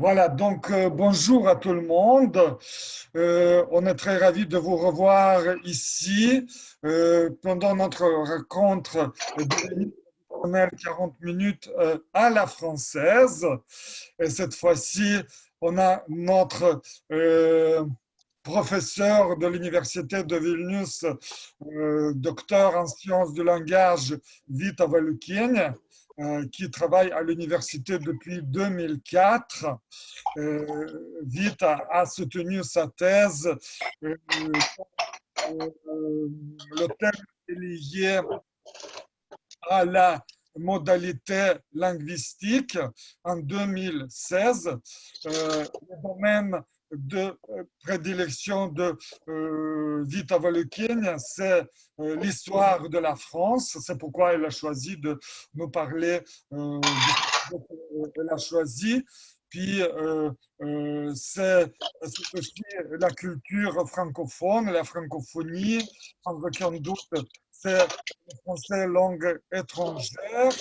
Voilà, donc bonjour à tout le monde. On est très ravis de vous revoir ici pendant notre rencontre de l'émission 40 minutes à la française. Et cette fois-ci, on a notre professeur de l'Université de Vilnius, docteur en sciences du langage, Vita Valukin, qui travaille à l'université depuis 2004. Vita a soutenu sa thèse. Euh, le thème est lié à la modalité linguistique en 2016. Le domaine de prédilection de Vita Valukin, c'est l'histoire de la France. C'est pourquoi elle a choisi de nous parler de ce qu'elle a choisi. Puis, c'est aussi la culture francophone, la francophonie, sans aucun doute, c'est le français langue étrangère,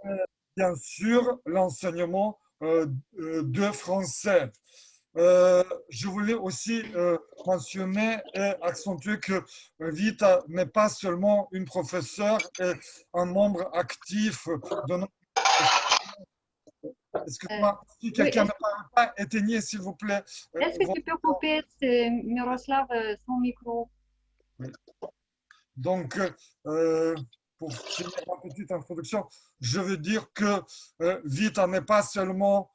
et bien sûr l'enseignement de français. Je voulais aussi mentionner et accentuer que Vita n'est pas seulement une professeure et un membre actif de notre... Euh, Excuse-moi, si oui, quelqu'un ne parle pas, éteignez s'il vous plaît. est-ce que Vos- tu peux couper, Miroslav, son micro? Oui. Donc, euh, pour finir ma petite introduction, je veux dire que Vita n'est pas seulement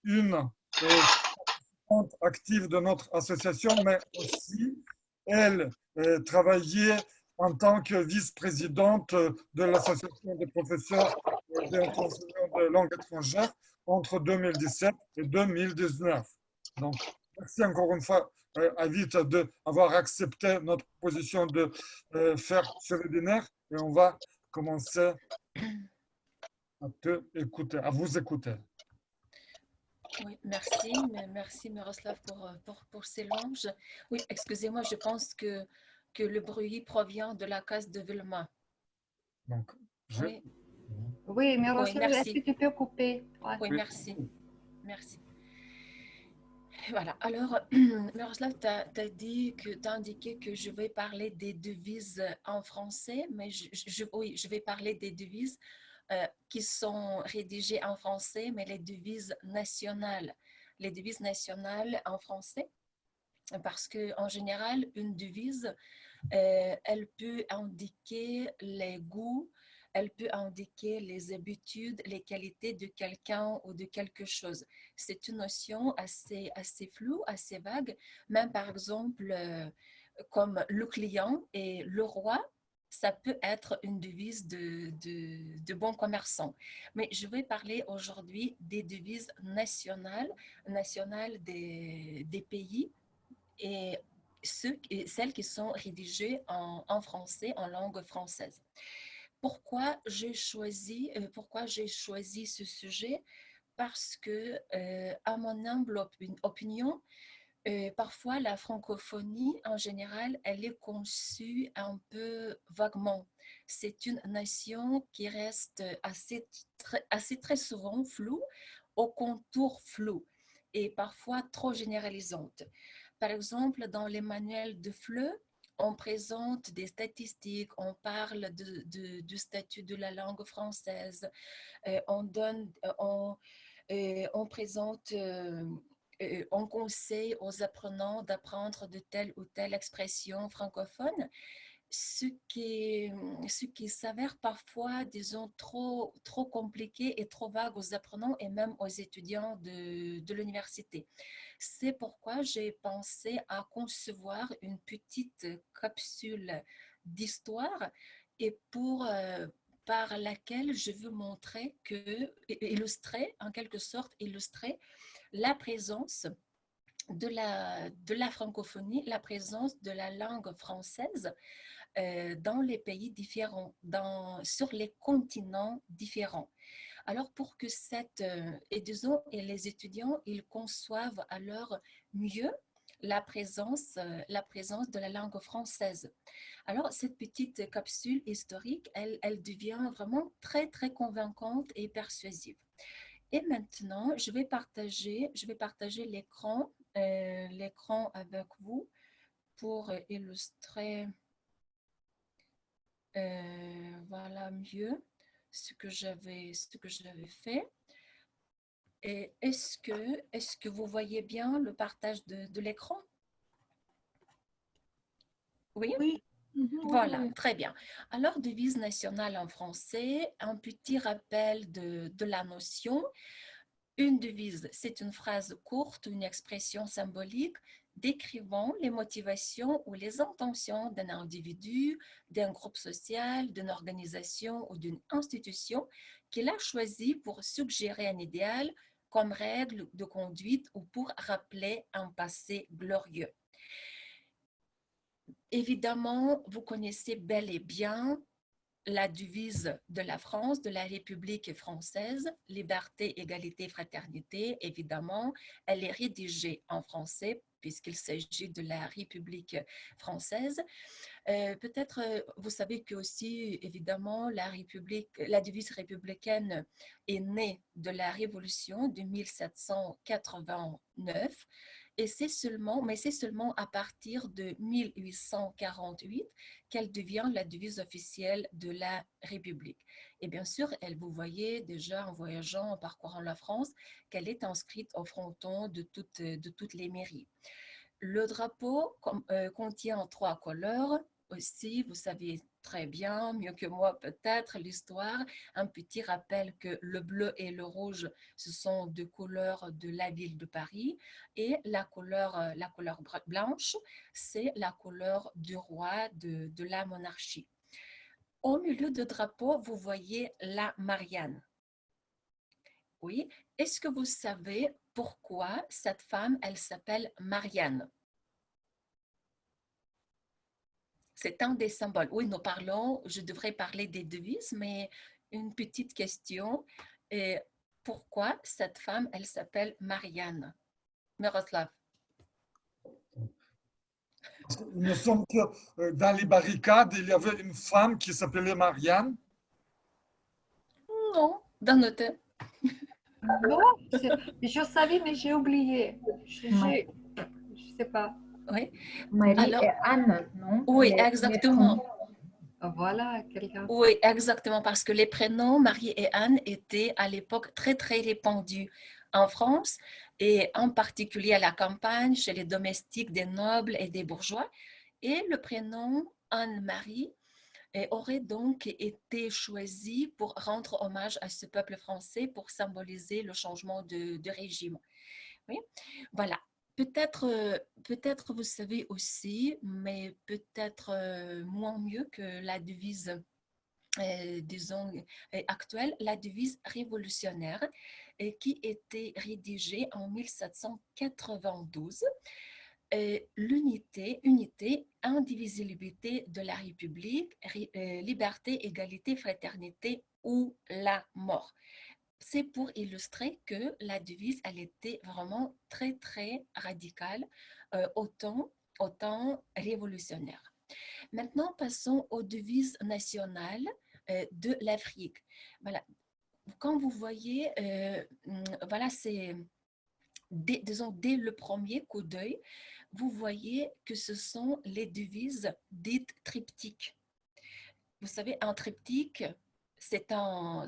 une participante active de notre association, mais aussi elle travaillait en tant que vice-présidente de l'association des professeurs et des enseignants de langue étrangère entre 2017 et 2019. Donc, merci encore une fois à Vita d'avoir accepté notre proposition de faire ce webinaire et on va commencer à te écouter, à vous écouter. Oui, merci Miroslav pour ces louanges. Oui, excusez-moi, je pense que le bruit provient de la case de Vilma. Donc, je... Oui, Oui, oui, Miroslav, est-ce que merci. tu peux couper? Ouais. Oui, Oui. merci. Voilà, alors, Miroslav, tu as dit que tu as indiqué que je vais parler des devises en français, mais oui, je vais parler des devises qui sont rédigées en français, mais les devises nationales. Les devises nationales en français, parce qu'en général, une devise, elle peut indiquer les goûts, elle peut indiquer les habitudes, les qualités de quelqu'un ou de quelque chose. C'est une notion assez floue, assez vague. Même par exemple, comme le client et le roi, ça peut être une devise de bons commerçants. Mais je vais parler aujourd'hui des devises nationales des pays et celles qui sont rédigées en français, en langue française. Pourquoi j'ai choisi ce sujet? Parce que, à mon humble opinion, parfois la francophonie en général, elle est conçue un peu vaguement. C'est une nation qui reste assez très souvent floue, au contour flou et parfois trop généralisante. Par exemple, dans les manuels de FLE, on présente des statistiques, on parle du statut de la langue française, on présente, on conseille aux apprenants d'apprendre de telle ou telle expression francophone, ce qui, ce qui s'avère parfois, disons, trop compliqué et trop vague aux apprenants et même aux étudiants de l'université. C'est pourquoi j'ai pensé à concevoir une petite capsule d'histoire et par laquelle je veux montrer illustrer, en quelque sorte, illustrer la présence de la francophonie, la présence de la langue française dans les pays différents, sur les continents différents. Alors pour que et les étudiants, ils conçoivent alors mieux la présence de la langue française. Alors cette petite capsule historique, elle devient vraiment très très convaincante et persuasive. Et maintenant, je vais partager l'écran avec vous pour illustrer voilà mieux ce que j'avais fait. Et est-ce que vous voyez bien le partage de l'écran? Oui? Oui. Voilà, Oui. très bien. Alors, devise nationale en français, un petit rappel de la notion. Une devise, c'est une phrase courte, une expression symbolique décrivant les motivations ou les intentions d'un individu, d'un groupe social, d'une organisation ou d'une institution qu'il a choisi pour suggérer un idéal comme règle de conduite ou pour rappeler un passé glorieux. Évidemment, vous connaissez bel et bien la devise de la France, de la République française, liberté, égalité, fraternité, évidemment, elle est rédigée en français puisqu'il s'agit de la République française. Peut-être, vous savez que aussi, évidemment, la devise républicaine est née de la Révolution de 1789. Et c'est seulement à partir de 1848 qu'elle devient la devise officielle de la République. Et bien sûr, vous voyez déjà en voyageant, en parcourant la France, qu'elle est inscrite au fronton de toutes les mairies. Le drapeau contient 3 couleurs. Aussi, vous savez très bien, mieux que moi peut-être, l'histoire, un petit rappel que le bleu et le rouge, ce sont 2 couleurs de la ville de Paris et la couleur blanche, c'est la couleur du roi de la monarchie. Au milieu du drapeau, vous voyez la Marianne. Oui, est-ce que vous savez pourquoi cette femme, elle s'appelle Marianne? C'est un des symboles. Oui, je devrais parler des devises, mais une petite question. Et pourquoi cette femme, elle s'appelle Marianne? Miroslav. Il me semble que dans les barricades, il y avait une femme qui s'appelait Marianne. Non, dans notre... Non, je savais, mais j'ai oublié. Je sais pas. Oui, Marie alors, et Anne, non? oui, Les exactement. prénoms. Voilà, quelqu'un. Oui, exactement, parce que les prénoms Marie et Anne étaient à l'époque très, très répandus en France et en particulier à la campagne, chez les domestiques des nobles et des bourgeois. Et le prénom Anne-Marie aurait donc été choisi pour rendre hommage à ce peuple français pour symboliser le changement de régime. Oui, voilà. Peut-être vous savez aussi, mais peut-être moins mieux que la devise, disons, actuelle, la devise révolutionnaire qui était rédigée en 1792. L'unité, indivisibilité de la République, liberté, égalité, fraternité ou la mort. C'est pour illustrer que la devise, elle était vraiment très, très radicale, autant révolutionnaire. Maintenant, passons aux devises nationales de l'Afrique. Voilà. Quand vous voyez, voilà, c'est, disons, dès le premier coup d'œil, vous voyez que ce sont les devises dites triptyques. Vous savez, un triptyque, c'est un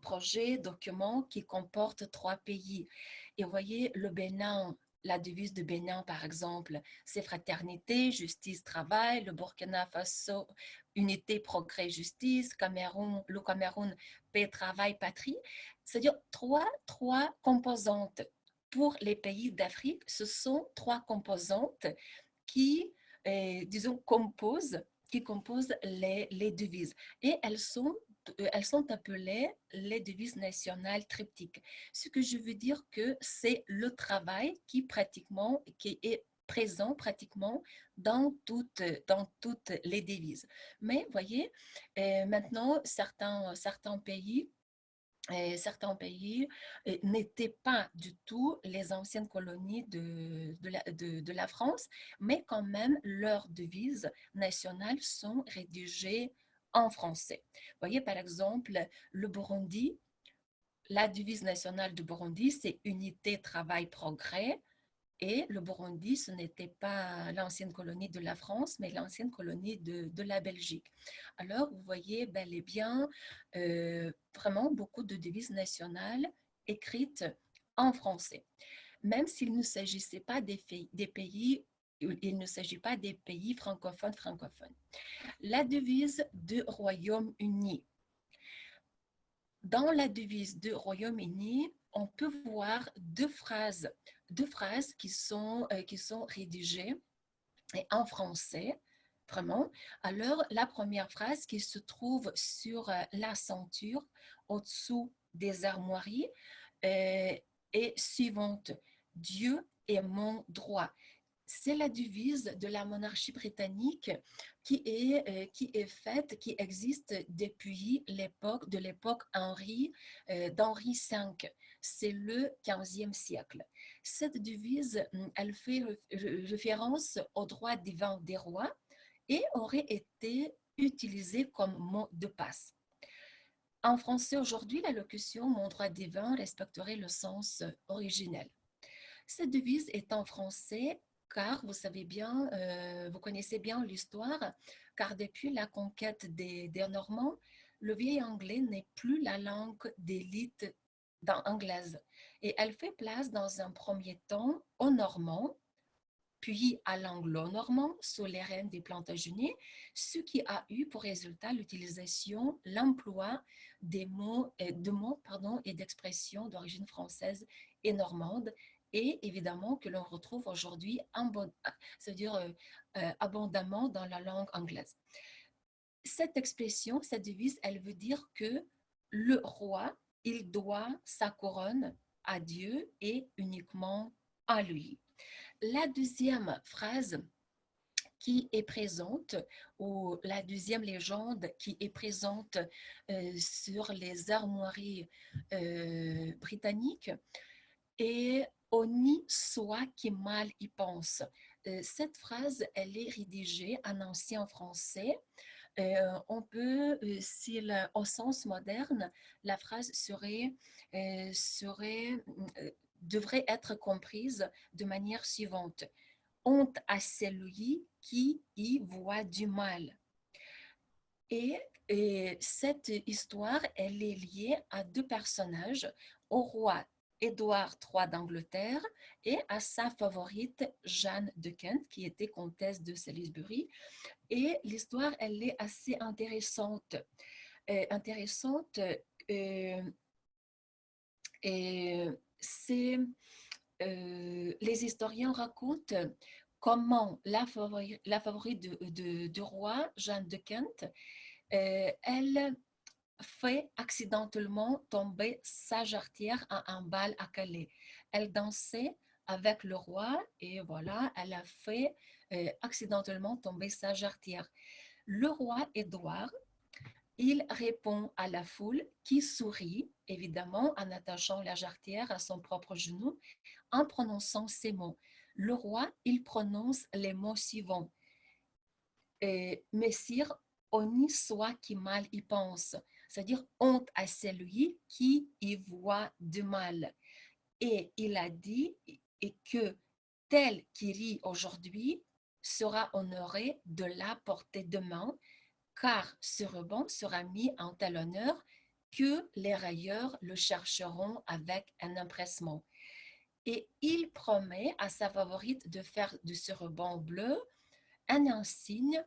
projet, document qui comporte 3 pays. Et vous voyez, le Bénin, la devise de Bénin, par exemple, c'est fraternité, justice, travail. Le Burkina Faso, unité, progrès, justice. Le Cameroun, paix, travail, patrie. C'est-à-dire trois composantes. Pour les pays d'Afrique, ce sont 3 composantes qui, disons, composent les devises. Et elles sont appelées les devises nationales triptyques. Ce que je veux dire que c'est le travail qui est présent pratiquement dans toutes les devises. Mais voyez, maintenant, certains pays n'étaient pas du tout les anciennes colonies de la France, mais quand même leurs devises nationales sont rédigées en français. Vous voyez, par exemple, le Burundi, la devise nationale du Burundi, c'est unité, travail, progrès. Et le Burundi, ce n'était pas l'ancienne colonie de la France, mais l'ancienne colonie de la Belgique. Alors, vous voyez bel et bien vraiment beaucoup de devises nationales écrites en français. Même s'il ne s'agissait pas des pays, il ne s'agit pas des pays francophones. La devise du Royaume-Uni. Dans la devise du Royaume-Uni, on peut voir deux phrases qui sont rédigées en français, vraiment. Alors, la première phrase qui se trouve sur la ceinture, au-dessous des armoiries, est suivante. Dieu est mon droit. C'est la devise de la monarchie britannique qui existe depuis l'époque d'Henri V. C'est le 15e siècle. Cette devise, elle fait référence au droit divin des rois et aurait été utilisée comme mot de passe. En français aujourd'hui, la locution mon droit divin respecterait le sens originel. Cette devise est en français car vous savez bien, vous connaissez bien l'histoire, car depuis la conquête des Normands, le vieil anglais n'est plus la langue d'élite anglaise et elle fait place dans un premier temps aux Normands, puis à l'anglo-normand sous les règnes des Plantagenets, ce qui a eu pour résultat l'utilisation, l'emploi de mots et d'expressions d'origine française et normande, et évidemment que l'on retrouve aujourd'hui abondamment dans la langue anglaise. Cette expression, cette devise, elle veut dire que le roi, il doit sa couronne à Dieu et uniquement à lui. La deuxième phrase qui est présente, ou la deuxième légende qui est présente sur les armoiries britanniques, est « Honni soit qui mal y pense ». Cette phrase, elle est rédigée en ancien français. On peut, au sens moderne, la phrase devrait être comprise de manière suivante. Honte à celui qui y voit du mal. Et cette histoire, elle est liée à deux personnages, au roi Édouard III d'Angleterre et à sa favorite Jeanne de Kent, qui était comtesse de Salisbury. Et l'histoire, elle est assez intéressante. Les historiens racontent comment la favorite du roi, Jeanne de Kent, elle fait accidentellement tomber sa jarretière à un bal à Calais. Elle dansait avec le roi et voilà, elle a fait accidentellement tomber sa jarretière. Le roi Édouard, il répond à la foule qui sourit, évidemment, en attachant la jarretière à son propre genou, en prononçant ces mots. Le roi, il prononce les mots suivants. Messire, honni soit qui mal y pense, c'est-à-dire honte à celui qui y voit du mal. Et il a dit que tel qui rit aujourd'hui sera honoré de la portée demain, car ce ruban sera mis en tel honneur que les railleurs le chercheront avec un empressement. Et il promet à sa favorite de faire de ce ruban bleu un insigne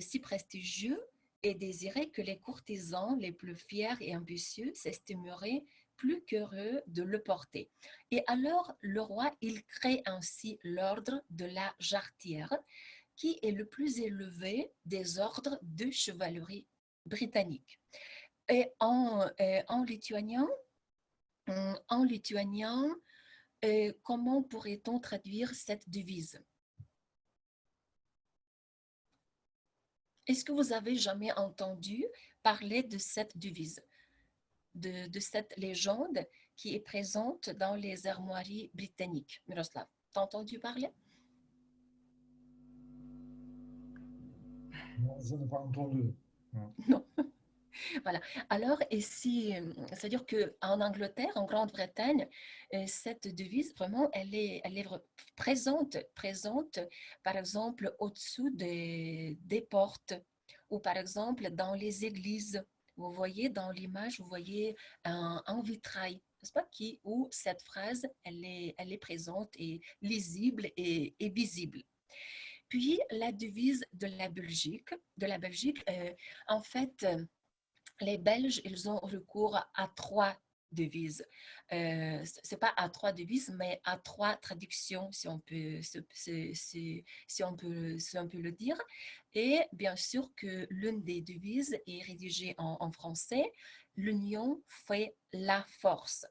si prestigieux et désiré que les courtisans les plus fiers et ambitieux s'estimeraient plus qu'heureux de le porter. Et alors, le roi, il crée ainsi l'ordre de la jarretière, qui est le plus élevé des ordres de chevalerie britannique. Et en lituanien, comment pourrait-on traduire cette devise? Est-ce que vous avez jamais entendu parler de cette devise, de cette légende qui est présente dans les armoiries britanniques? Miroslav, t'as entendu parler? Non, je n'ai pas entendu. Non. Voilà. Alors, ici, c'est-à-dire qu'en Angleterre, en Grande-Bretagne, cette devise, vraiment, elle est présente, par exemple, au-dessous des portes ou, par exemple, dans les églises. Vous voyez, dans l'image, vous voyez un vitrail, n'est-ce pas, où cette phrase, elle est présente et lisible et visible. Puis, la devise de la Belgique, en fait, les Belges, ils ont recours à trois devises. C'est pas à trois devises, mais à trois traductions, si on peut le dire. Et bien sûr que l'une des devises est rédigée en français. L'union fait la force.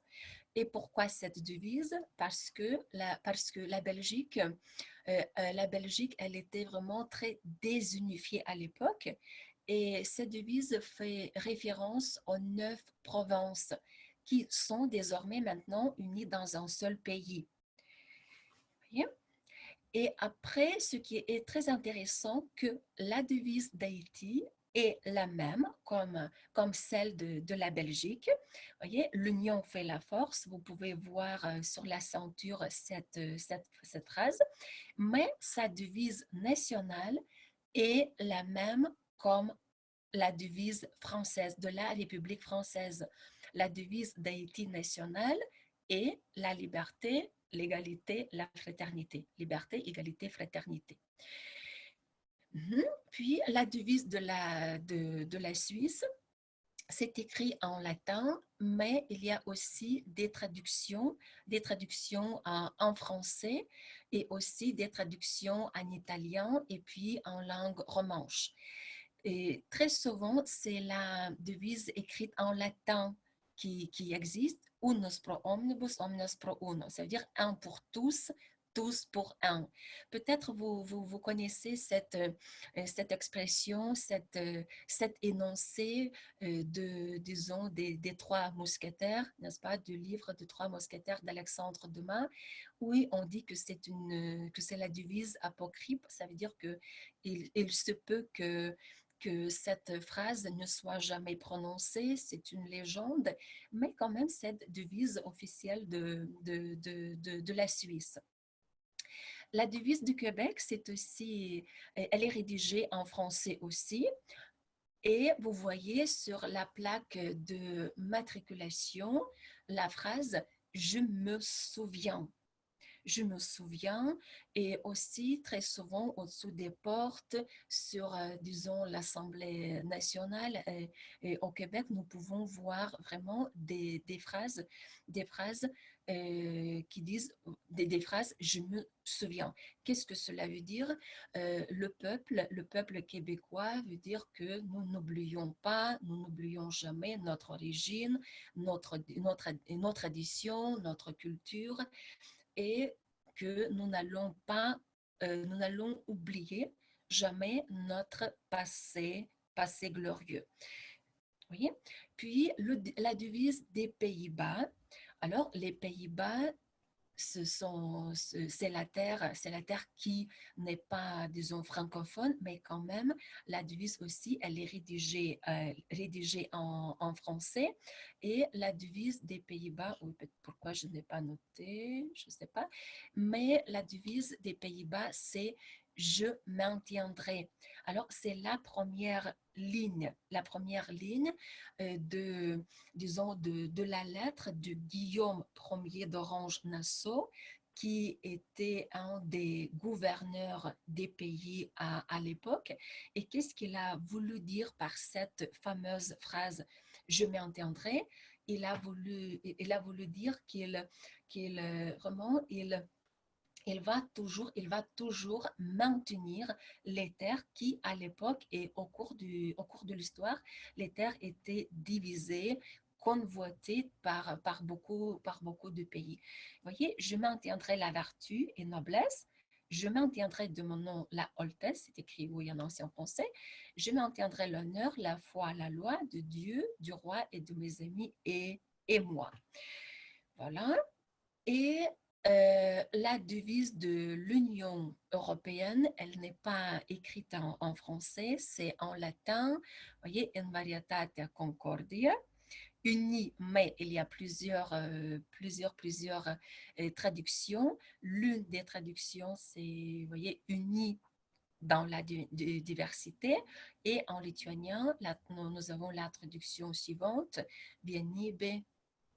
Et pourquoi cette devise? Parce que la Belgique, elle était vraiment très désunifiée à l'époque. Et cette devise fait référence aux 9 provinces qui sont désormais maintenant unies dans un seul pays. Voyez. Et après, ce qui est très intéressant, que la devise d'Haïti est la même comme celle de la Belgique. Voyez, l'union fait la force. Vous pouvez voir sur la ceinture cette phrase. Mais sa devise nationale est la même comme la devise française de la République française. La devise d'Haïti nationale est la liberté, l'égalité, la fraternité. Liberté, égalité, fraternité. Puis la devise de la Suisse, c'est écrit en latin, mais il y a aussi des traductions en français et aussi des traductions en italien et puis en langue romanche. Et très souvent, c'est la devise écrite en latin qui existe, unus pro omnibus, omnes pro uno, ça veut dire un pour tous, tous pour un. Peut-être vous connaissez cette expression, cet énoncé disons, des trois mousquetaires, n'est-ce pas, du livre de trois mousquetaires d'Alexandre Dumas. Oui, on dit que c'est la devise apocryphe, ça veut dire que il se peut que cette phrase ne soit jamais prononcée, c'est une légende, mais quand même cette devise officielle de la Suisse. La devise du Québec, elle est rédigée en français aussi, et vous voyez sur la plaque de matriculation la phrase « Je me souviens ». Je me souviens, et aussi très souvent au-dessous des portes sur, disons, l'Assemblée nationale et au Québec, nous pouvons voir vraiment des phrases qui disent des phrases je me souviens. Qu'est-ce que cela veut dire? Le peuple québécois veut dire que nous n'oublions pas, nous n'oublions jamais notre origine, nos traditions, notre culture, et que nous n'allons oublier jamais notre passé glorieux. Vous voyez? Puis la devise des Pays-Bas. Alors, les Pays-Bas, c'est la terre qui n'est pas, disons, francophone, mais quand même, la devise aussi, elle est rédigée en français. Et la devise des Pays-Bas, oui, pourquoi je n'ai pas noté, je ne sais pas, mais la devise des Pays-Bas, c'est je maintiendrai. Alors, c'est la première ligne disons, de la lettre de Guillaume Ier d'Orange-Nassau, qui était un des gouverneurs des pays à l'époque. Et qu'est-ce qu'il a voulu dire par cette fameuse phrase « Je maintiendrai » il a voulu dire il va toujours maintenir les terres qui, à l'époque et au cours de l'histoire, les terres étaient divisées, convoitées par beaucoup de pays. Vous voyez, je maintiendrai la vertu et noblesse, je maintiendrai de mon nom la Holtesse, c'est écrit oui en ancien français, je maintiendrai l'honneur, la foi, la loi de Dieu, du roi et de mes amis et moi. Voilà. Et La devise de l'Union européenne, elle n'est pas écrite en français, c'est en latin. Vous voyez, in varietate concordia. Uni, mais il y a plusieurs traductions. L'une des traductions, c'est, vous voyez, uni dans la diversité. Et en lituanien, nous avons la traduction suivante, vienybė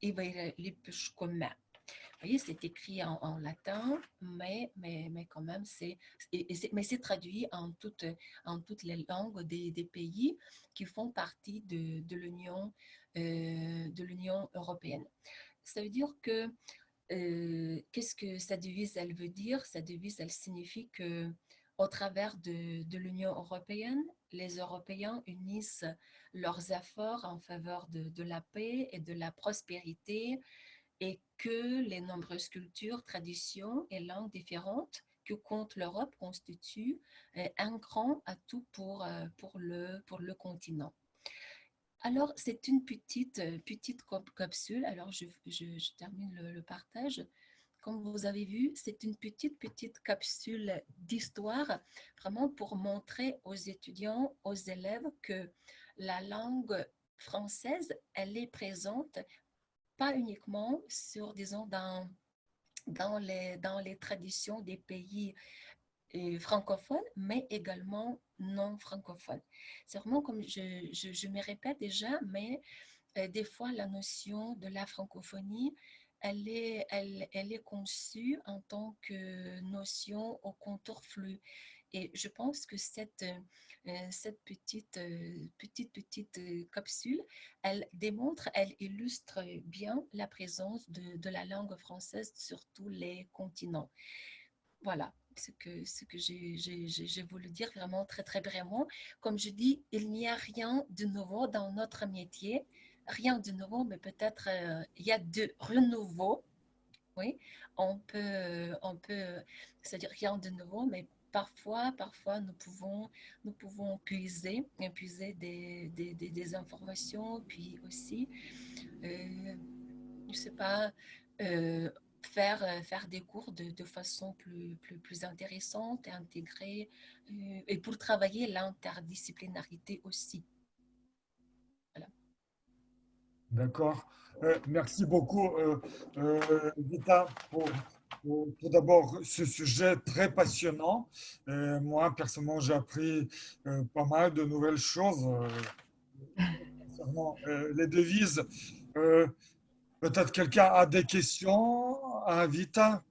įvairialypiškume. Vous voyez, c'est écrit en latin, mais quand même, mais c'est traduit en toutes les langues des pays qui font partie de l'Union européenne. Ça veut dire que, qu'est-ce que sa devise, elle veut dire? Sa devise, elle signifie que au travers de l'Union européenne, les Européens unissent leurs efforts en faveur de la paix et de la prospérité, et que les nombreuses cultures, traditions et langues différentes que compte l'Europe constituent un grand atout pour le continent. Alors, c'est une petite capsule. Alors, je termine le partage. Comme vous avez vu, c'est une petite capsule d'histoire, vraiment pour montrer aux étudiants, aux élèves que la langue française, elle est présente pas uniquement disons, dans les traditions des pays francophones, mais également non francophones. C'est vraiment comme je me répète déjà, mais des fois, la notion de la francophonie, elle est conçue en tant que notion au contour flou. Et je pense que cette petite capsule, elle démontre, elle illustre bien la présence de la langue française sur tous les continents. Voilà ce que j'ai voulu dire vraiment très, très brièvement. Comme je dis, il n'y a rien de nouveau dans notre métier. Rien de nouveau, mais peut-être il y a de renouveau. Oui, c'est-à-dire rien de nouveau, mais parfois nous pouvons puiser des informations, puis aussi, je sais pas, euh, faire des cours de façon plus intéressante et intégrée, et pour travailler l'interdisciplinarité aussi. Voilà. D'accord. Merci beaucoup, Vita, pour tout d'abord ce sujet très passionnant. Moi, personnellement, j'ai appris pas mal de nouvelles choses concernant les devises. Euh, Peut-être quelqu'un a des questions à Vita.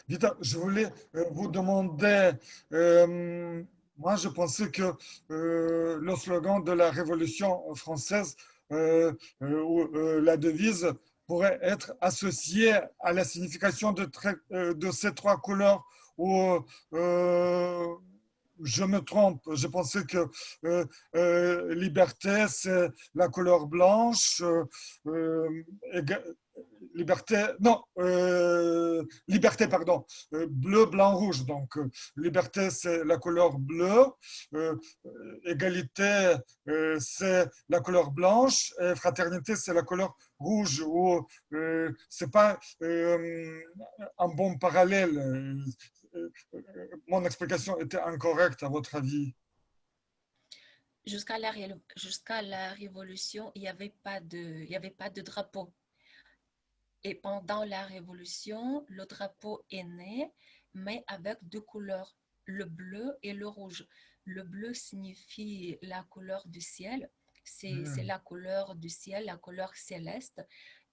Vita, je voulais vous demander, euh, moi je pensais que le slogan de la Révolution française, ou la devise, pourrait être associé à la signification de ces trois couleurs, ou je me trompe, je pensais que liberté, c'est la couleur blanche, éga- liberté, non, liberté, pardon, bleu, blanc, rouge. Donc, liberté, c'est la couleur bleue, euh, égalité, c'est la couleur blanche, et fraternité, c'est la couleur rouge. Ou c'est pas un bon parallèle. Mon explication était incorrecte, à votre avis? Jusqu'à la Révolution, il n'y avait pas de drapeau. Et pendant la Révolution, le drapeau est né, mais avec deux couleurs, le bleu et le rouge. Le bleu signifie la couleur du ciel, c'est Hmm. la couleur du ciel, la couleur céleste.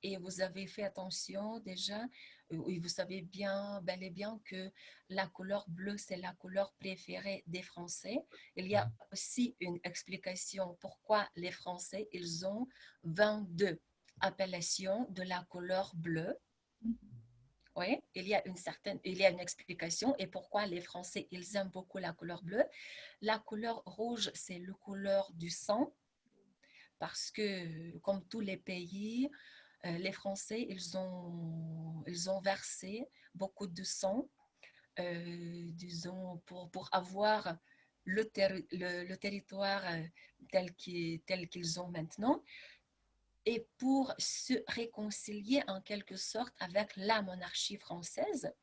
Et vous avez fait attention déjà, oui, vous savez bien, bel et bien que la couleur bleue, c'est la couleur préférée des Français. Il y a aussi une explication pourquoi les Français, ils ont 22 appellation de la couleur bleue. Oui, il y a une explication et pourquoi les Français, ils aiment beaucoup la couleur bleue. La couleur rouge, c'est la couleur du sang parce que, comme tous les pays, les Français, ils ont versé beaucoup de sang, disons, pour avoir le territoire tel qu'ils ont maintenant. Et pour se réconcilier en quelque sorte avec la monarchie française,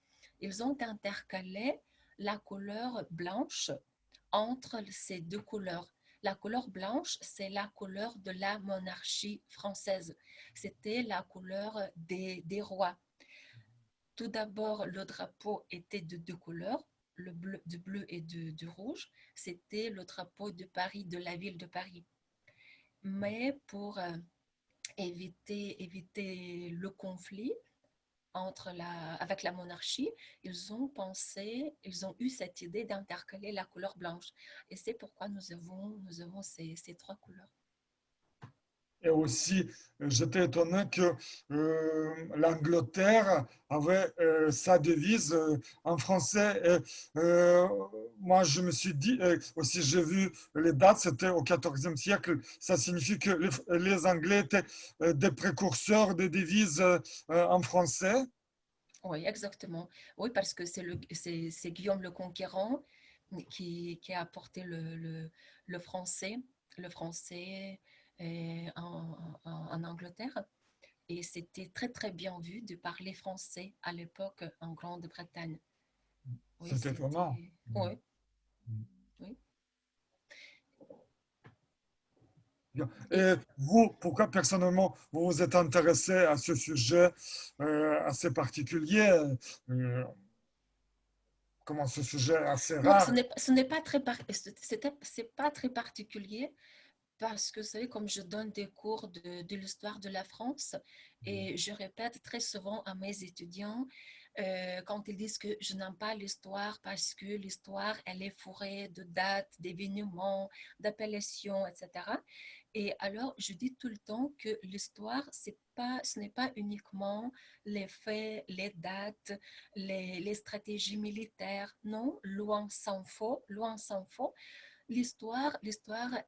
ils ont intercalé la couleur blanche entre ces deux couleurs. La couleur blanche, c'est la couleur de la monarchie française. C'était la couleur des rois. Tout d'abord, le drapeau était de deux couleurs, de bleu et de rouge. C'était le drapeau de Paris, de la ville de Paris. Mais pour éviter le conflit avec la monarchie, ils ont eu cette idée d'intercaler la couleur blanche. Et c'est pourquoi nous avons ces trois couleurs. Et aussi, j'étais étonné que l'Angleterre avait sa devise en français. Et, moi, je me suis dit, aussi j'ai vu les dates, c'était au XIVe siècle. Ça signifie que les Anglais étaient des précurseurs des devises en français. Oui, exactement. Oui, parce que c'est Guillaume le Conquérant qui a apporté le français, le français en Angleterre. Et c'était très, très bien vu de parler français à l'époque en Grande-Bretagne. Oui, C'est étonnant. c'était... Oui, oui. Bien. Et Et vous, pourquoi personnellement vous vous êtes intéressé à ce sujet assez particulier, comment ce sujet assez non, rare? ce n'est pas c'est pas très particulier parce que, vous savez, comme je donne des cours de l'histoire de la France et je répète très souvent à mes étudiants quand ils disent que je n'aime pas l'histoire parce que l'histoire, elle est fourrée de dates, d'événements, d'appellations, etc. Et alors, je dis tout le temps que l'histoire, ce n'est pas uniquement les faits, les dates, les stratégies militaires. Non, loin s'en faut, loin s'en faut. L'histoire,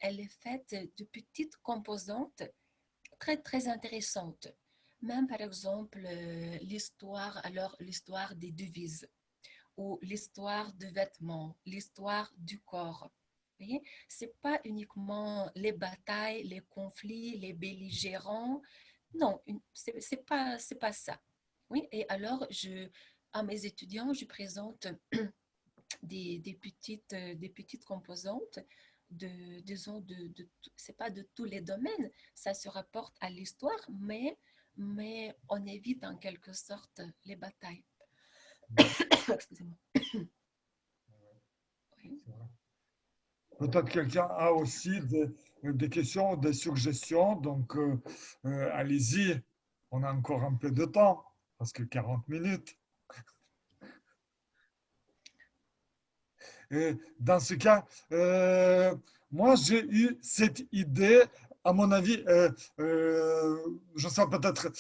elle est faite de petites composantes très, très intéressantes. Même, par exemple, l'histoire des devises ou l'histoire des vêtements, l'histoire du corps. Vous voyez, c'est pas uniquement les batailles, les conflits, les belligérants. Non, c'est pas ça. Oui, et alors, à mes étudiants, je présente des petites composantes disons, c'est pas de tous les domaines, ça se rapporte à l'histoire, mais on évite en quelque sorte les batailles. Excusez-moi. Oui. Peut-être quelqu'un a aussi des questions, des suggestions, donc allez-y, on a encore un peu de temps, parce que 40 minutes. Et dans ce cas, moi j'ai eu cette idée, à mon avis, je sais peut-être,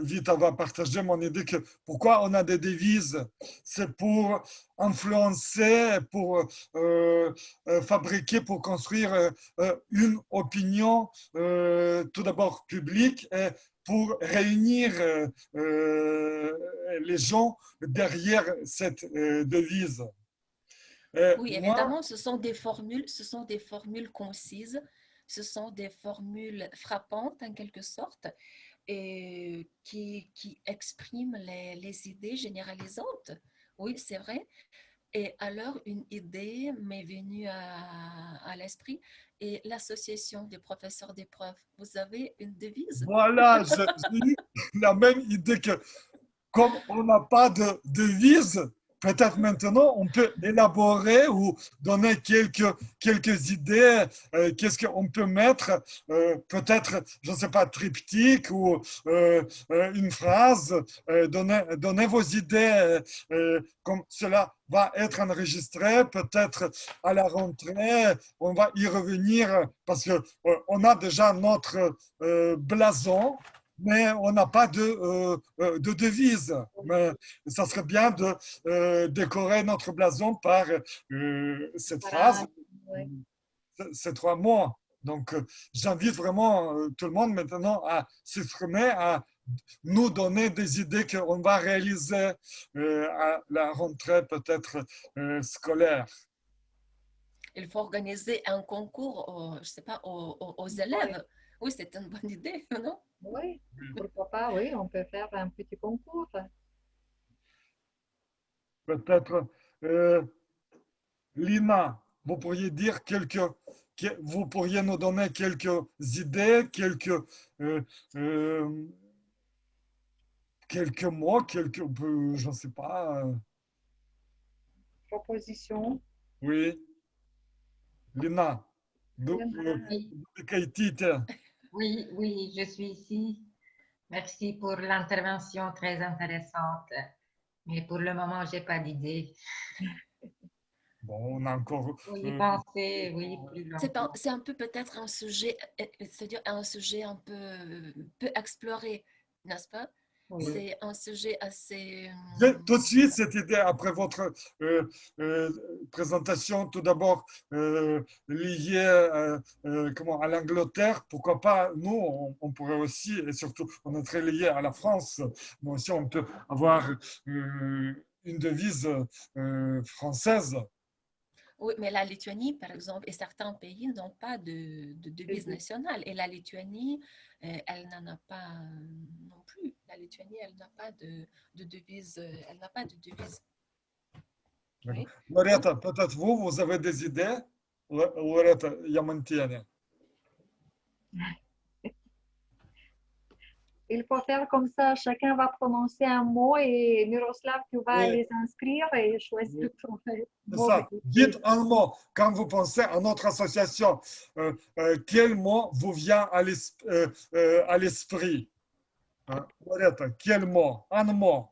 Vita va partager mon idée que pourquoi on a des devises, c'est pour influencer, pour fabriquer, pour construire une opinion, tout d'abord publique, et pour réunir les gens derrière cette devise. Oui, Moi, évidemment, ce sont des formules concises, ce sont des formules frappantes en quelque sorte, et qui expriment les idées généralisantes. Oui, c'est vrai. Et alors, une idée m'est venue à l'esprit et l'association des professeurs d'épreuves. Vous avez une devise? voilà, j'ai eu la même idée que comme on n'a pas de devise, peut-être maintenant on peut élaborer ou donner quelques idées. Qu'est-ce qu'on peut mettre? Peut-être, je ne sais pas, triptyque ou une phrase. Donnez vos idées. Comme cela va être enregistré, peut-être à la rentrée, on va y revenir parce que on a déjà notre blason mais on n'a pas de devise. Mais ça serait bien de décorer notre blason par cette phrase, Voilà, ouais. ces trois mots. Donc, j'invite vraiment tout le monde maintenant à s'exprimer, à nous donner des idées qu'on va réaliser à la rentrée peut-être scolaire. Il faut organiser un concours, je sais pas, aux Ouais. élèves. Oui, c'est une bonne idée, non? Oui, pourquoi pas, oui, on peut faire un petit concours. Peut-être, Lina, vous pourriez dire vous pourriez nous donner quelques idées, euh, euh, quelques mots, je ne sais pas. Proposition. Oui, Lina, Lina, Oui, Kaitite. oui, oui, je suis ici. Merci pour l'intervention très intéressante. Mais pour le moment, j'ai pas d'idée. Bon, on a encore. Faut y penser, oui, plus longtemps. C'est un peu peut-être un sujet, c'est-à-dire un sujet un peu exploré, n'est-ce pas? oui. C'est un sujet assez... J'ai tout de suite cette idée après votre euh, euh, présentation, tout d'abord liée comment, à l'Angleterre. Pourquoi pas, nous, on pourrait aussi, et surtout, on est très lié à la France, mais aussi on peut avoir une devise française. Oui, mais la Lituanie, par exemple, et certains pays n'ont pas de devise nationale. Et la Lituanie, elle n'en a pas non plus. La Lituanie, elle n'a pas de devise. Elle n'a pas de devise. Oui. Loretta, peut-être vous avez des idées? Loretta Yamantiene. Il faut faire comme ça, chacun va prononcer un mot et Miroslav, tu vas Oui, les inscrire et choisir oui. ton C'est mot. ça. Dites un mot. Quand vous pensez à notre association, quel mot vous vient à l'esprit? Hein? Loretta, quel mot? Un mot.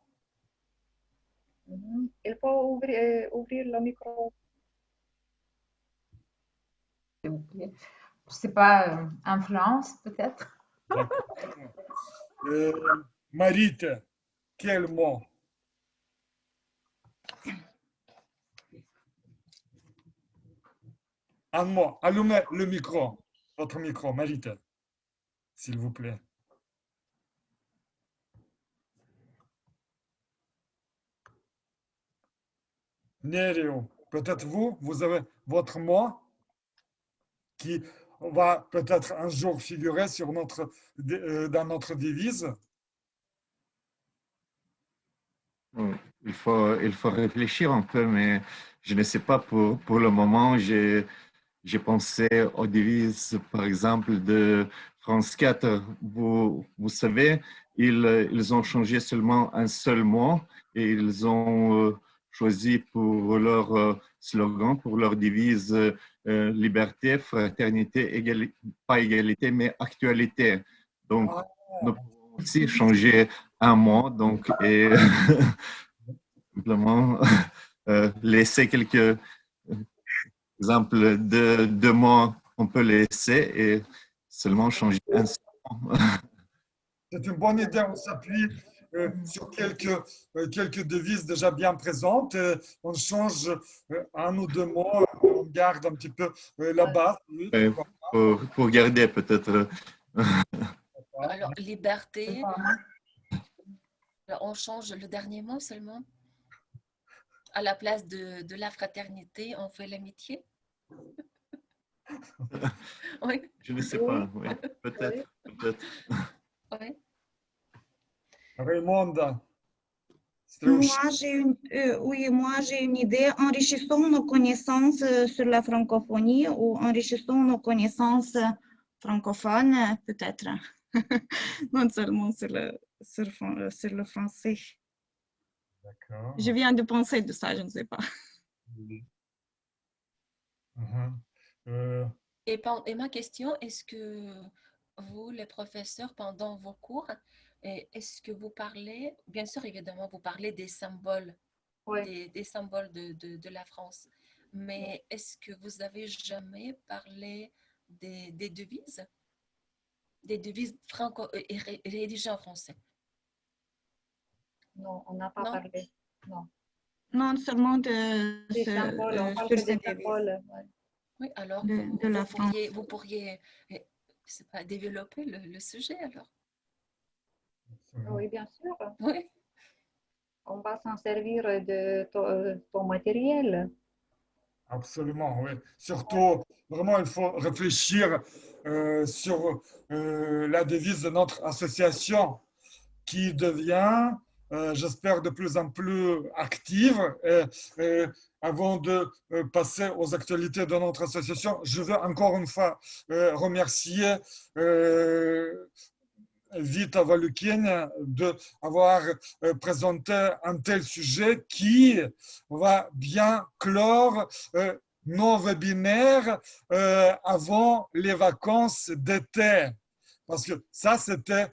Il faut ouvrir le micro. S'il vous plaît. Je sais pas, influence peut-être. D'accord. Marite, quel mot? Un mot. Allumez le micro. Votre micro, Marite, s'il vous plaît. Nerio, peut-être vous avez votre mot qui va peut-être un jour figurer dans notre devise. Oui, il faut réfléchir un peu, mais je ne sais pas pour le moment. J'ai pensé aux devises, par exemple, de France 4. Vous savez, ils ont changé seulement un seul mot et ils ont choisi pour leur slogan, pour leur devise, liberté, fraternité, pas égalité, mais actualité. Donc, Ah, nous pouvons aussi changer un mot, donc, et simplement laisser quelques exemples de mots qu'on peut laisser et seulement changer un son. c'est une bonne idée. On s'appuie sur quelques devises déjà bien présentes. On change un ou deux mots. On garde un petit peu la base. Oui, Ouais, pourquoi pour garder peut-être. pas. Alors, liberté, alors, on change le dernier mot seulement. À la place de la fraternité, on fait l'amitié. Oui, Je ne sais Oui, pas, oui, oui. peut-être, peut-être. oui. Raymonda, Moi, oui, moi, j'ai une idée. Enrichissons nos connaissances sur la francophonie ou enrichissons nos connaissances francophones, peut-être. Non seulement sur le français. d'accord. Je viens de penser de ça, je ne sais pas. Oui. Mhm. Euh, Et ma question, est-ce que vous, les professeurs, pendant vos cours, est-ce que vous parlez, bien sûr, évidemment, vous parlez des symboles, Oui. des symboles de la France, mais est-ce que vous avez jamais parlé des devises? Des devises rédigées en français? Non, on n'a pas Non? parlé. Non. Non seulement Des symboles, on parle sur que ces des devises symboles. Ouais. Oui, alors de la France. vous pourriez, je sais pas, développer le sujet alors. Oui, bien sûr. Oui. On va s'en servir de ton matériel. Absolument, oui. Surtout, vraiment, il faut réfléchir sur la devise de notre association qui devient, j'espère, de plus en plus active. Et avant de passer aux actualités de notre association, je veux encore une fois remercier Vita Valukiene d'avoir présenté un tel sujet qui va bien clore nos webinaires avant les vacances d'été. Parce que ça, c'était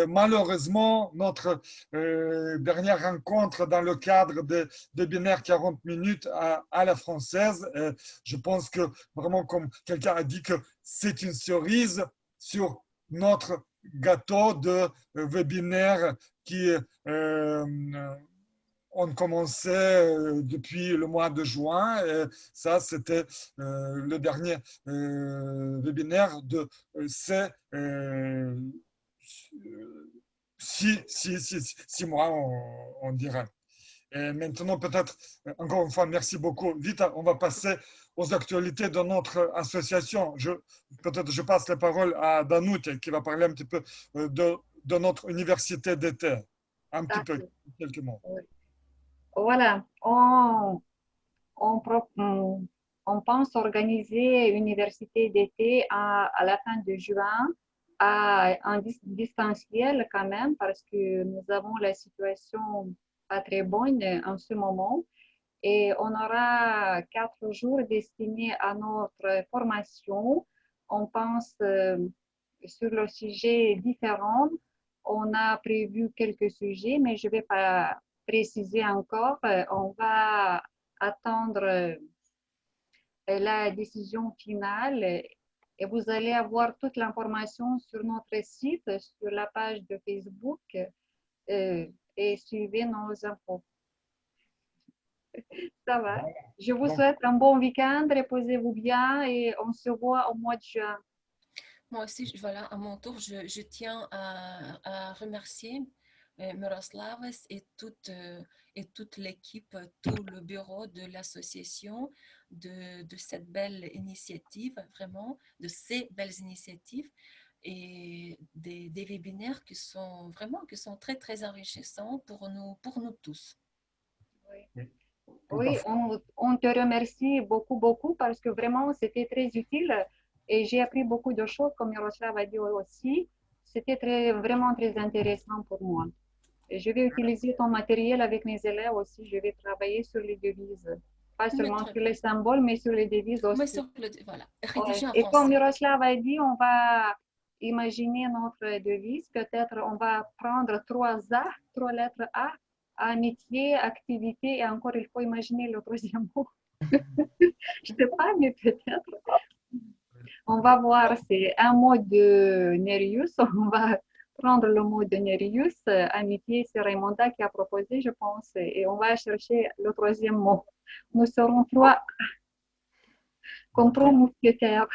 malheureusement notre dernière rencontre dans le cadre des webinaires 40 minutes à la française. Et je pense que vraiment, comme quelqu'un a dit, que c'est une cerise sur notre gâteau de webinaire qui ont commencé depuis le mois de juin. Et ça, c'était le dernier webinaire de ces 6 mois, on dirait. Et maintenant, peut-être, encore une fois, merci beaucoup. Vite, on va passer aux actualités de notre association. Peut-être je passe la parole à Danute qui va parler un petit peu de notre université d'été. Un petit peu, quelques mots. Voilà, on pense organiser une université d'été à la fin de juin, en distanciel quand même, parce que nous avons la situation pas très bonne en ce moment. Et on aura 4 jours destinés à notre formation. On pense sur le sujet différent. On a prévu quelques sujets, mais je ne vais pas préciser encore. On va attendre la décision finale et vous allez avoir toute l'information sur notre site, sur la page de Facebook et suivez nos infos. Ça va. Je vous souhaite un bon week-end, reposez-vous bien et on se voit au mois de juin. Moi aussi, voilà, à mon tour, je tiens à remercier Miroslavas et toute l'équipe, tout le bureau de l'association de cette belle initiative, vraiment, de ces belles initiatives et des webinaires qui sont très, très enrichissants pour nous tous. Oui. Oui, on te remercie beaucoup, beaucoup parce que vraiment, c'était très utile et j'ai appris beaucoup de choses, comme Miroslav a dit aussi. C'était vraiment très intéressant pour moi. Et je vais utiliser ton matériel avec mes élèves aussi. Je vais travailler sur les devises. Pas seulement sur les symboles, mais sur les devises aussi. Mais sur voilà, ouais. Et comme Miroslav a dit, on va imaginer notre devise. Peut-être on va prendre 3 A, 3 lettres A. Amitié, activité, et encore, il faut imaginer le troisième mot. Je ne sais pas, mais peut-être. On va voir, c'est un mot de Nerius. On va prendre le mot de Nerius. Amitié, c'est Raimonda qui a proposé, je pense. Et on va chercher le troisième mot. Nous serons 3 comme 3 mousquetaires.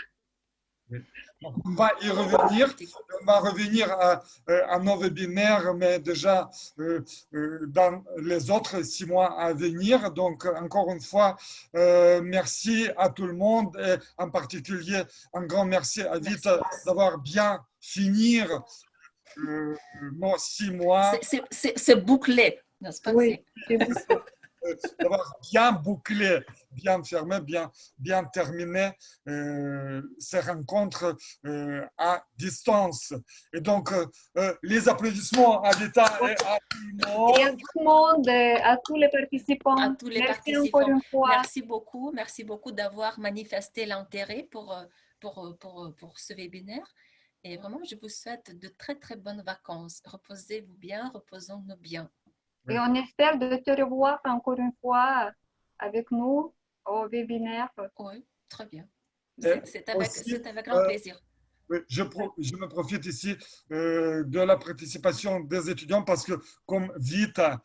On va y revenir, on va revenir à nos webinaires, mais déjà dans les autres 6 mois à venir. Donc, encore une fois, merci à tout le monde et en particulier un grand merci à Vita d'avoir bien fini nos 6 mois. C'est bouclé, n'est-ce pas? Oui, c'est bouclé. D'avoir bien bouclé, bien fermé, bien terminé ces rencontres à distance. Et donc, les applaudissements à Vita et à tout le monde. Et à tout le monde, à tous les participants. À tous les merci participants. Encore une fois. Merci beaucoup d'avoir manifesté l'intérêt pour ce webinaire. Et vraiment, je vous souhaite de très, très bonnes vacances. Reposez-vous bien, reposons-nous bien. Et on espère de te revoir encore une fois avec nous au webinaire. Oui, très bien. C'est avec grand plaisir. Je me profite ici de la participation des étudiants parce que comme Vita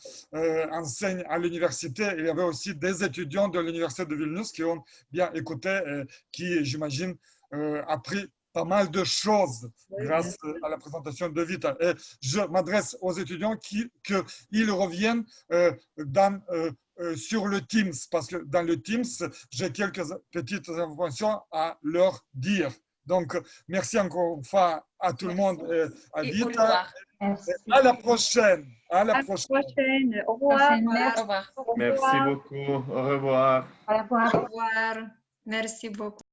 enseigne à l'université, il y avait aussi des étudiants de l'université de Vilnius qui ont bien écouté et qui, j'imagine, appris pas mal de choses grâce à la présentation de Vita. Et je m'adresse aux étudiants qu'ils reviennent dans sur le Teams, parce que dans le Teams, j'ai quelques petites informations à leur dire. Donc, merci encore une fois à tout le monde. À Et vite. au revoir. À la prochaine. À la À la prochaine. prochaine. Au revoir. Au revoir. Merci beaucoup. Au revoir. Au revoir. Merci beaucoup.